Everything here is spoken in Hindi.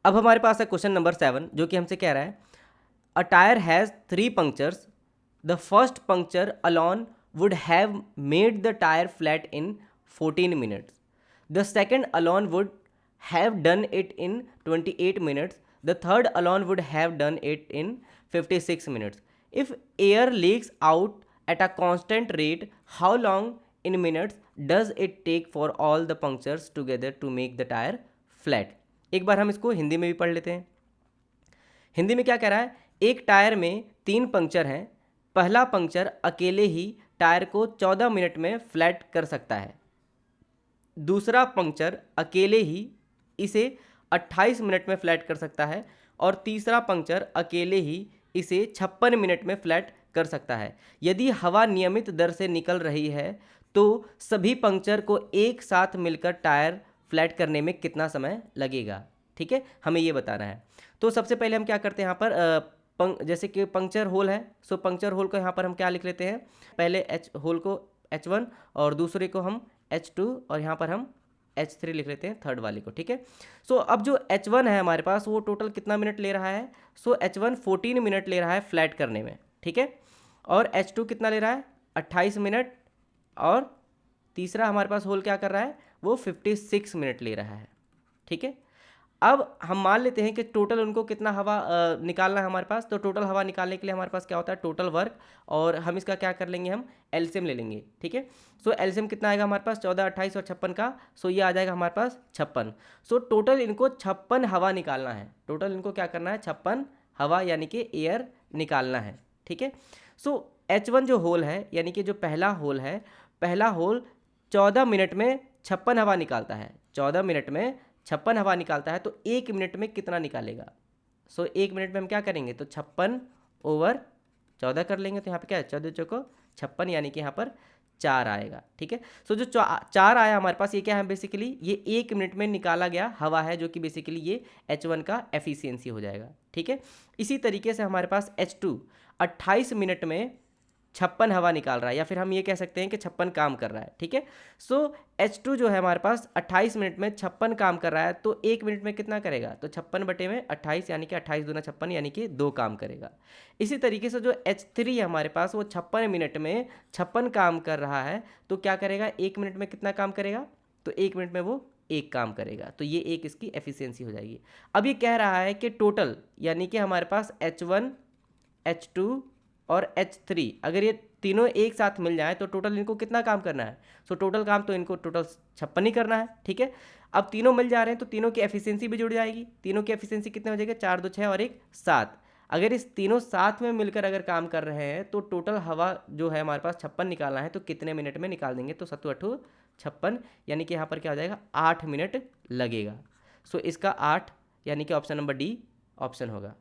अब हमारे पास है क्वेश्चन नंबर 7 जो कि हमसे कह रहा है a tyre has 3 punctures, the first puncture alone would have made the tire flat in 14 minutes. The second alone would have done it in 28 minutes. The third alone would have done it in 56 minutes. If air leaks out at a constant rate, how long in minutes does it take for all the punctures together to make the tire flat? एक बार हम इसको हिंदी में भी पढ़ लेते हैं। हिंदी में क्या कह रहा है, एक टायर में 3 पंक्चर हैं, पहला पंक्चर अकेले ही टायर को 14 मिनट में फ्लैट कर सकता है, दूसरा पंक्चर अकेले ही इसे 28 मिनट में फ्लैट कर सकता है और तीसरा पंक्चर अकेले ही इसे 56 मिनट में फ्लैट कर सकता है। यदि हवा नियमित दर से निकल रही है तो सभी पंक्चर को एक साथ मिलकर टायर फ्लैट करने में कितना समय लगेगा। ठीक है, हमें ये बताना है। तो सबसे पहले हम क्या करते हैं, यहाँ पर जैसे कि पंक्चर होल है, सो पंक्चर होल को यहाँ पर हम क्या लिख लेते हैं, पहले एच होल को H1 और दूसरे को हम H2 और यहाँ पर हम H3 लिख लेते हैं, थर्ड वाले को। ठीक है, सो अब जो H1 है हमारे पास वो टोटल कितना मिनट ले रहा है, सो H1 14 मिनट ले रहा है फ्लैट करने में। ठीक है, और H2 कितना ले रहा है, 28 मिनट, और तीसरा हमारे पास होल क्या कर रहा है, वो 56 मिनट ले रहा है। ठीक है, अब हम मान लेते हैं कि टोटल उनको कितना हवा निकालना है हमारे पास। तो टोटल हवा निकालने के लिए हमारे पास क्या होता है, टोटल वर्क, और हम इसका क्या कर लेंगे, हम एलसीएम ले लेंगे। ठीक है, सो एलसीएम कितना आएगा हमारे पास, 14, 28 और 56 का, सो ये आ जाएगा हमारे पास 56। सो टोटल इनको 56 हवा निकालना है, टोटल इनको क्या करना है, 56 हवा यानी कि एयर निकालना है। ठीक है, सो H1 जो होल है यानी कि जो पहला होल है, पहला होल 14 मिनट में 56 हवा निकालता है, 14 मिनट में 56 हवा निकालता है, तो 1 मिनट में कितना निकालेगा। सो 1 मिनट में हम क्या करेंगे, तो 56/14 कर लेंगे, तो यहाँ पे क्या है, 14 चौको 56 यानी कि यहाँ पर 4 आएगा। ठीक है, सो जो 4 आया हमारे पास, ये क्या है, बेसिकली ये 1 मिनट में निकाला गया हवा है, जो कि बेसिकली ये H1 का एफिशिएंसी हो जाएगा। ठीक है, इसी तरीके से हमारे पास H2 28 मिनट में 56 हवा निकाल रहा है, या फिर हम ये कह सकते हैं कि 56 काम कर रहा है। ठीक है, सो H2 जो है हमारे पास 28 मिनट में 56 काम कर रहा है, तो 1 मिनट में कितना करेगा, तो 56/28 यानी कि 28 दूना 56 यानी कि 2 काम करेगा। इसी तरीके से जो H3 है हमारे पास, वो 56 मिनट में 56 काम कर रहा है, तो क्या करेगा, 1 मिनट में कितना काम करेगा, तो 1 मिनट में वो 1 काम करेगा, तो ये एक इसकी एफिशिएंसी हो जाएगी। अब ये कह रहा है कि टोटल यानी कि हमारे पास H1, H2 और H3 अगर ये तीनों एक साथ मिल जाए तो टोटल इनको कितना काम करना है, सो टोटल काम तो इनको टोटल 56 ही करना है। ठीक है, अब तीनों मिल जा रहे हैं तो तीनों की एफिशिएंसी भी जुड़ जाएगी। तीनों की एफिशिएंसी कितने हो जाएगा, 4, 2, 6 और 1, 7। अगर इस तीनों साथ में मिलकर अगर काम कर रहे हैं तो टोटल हवा जो है हमारे पास 56 निकालना है, तो कितने मिनट में निकाल देंगे, तो 7 8 56 यानी कि यहाँ पर क्या हो जाएगा, 8 मिनट लगेगा। सो इसका 8 यानी कि ऑप्शन नंबर डी ऑप्शन होगा।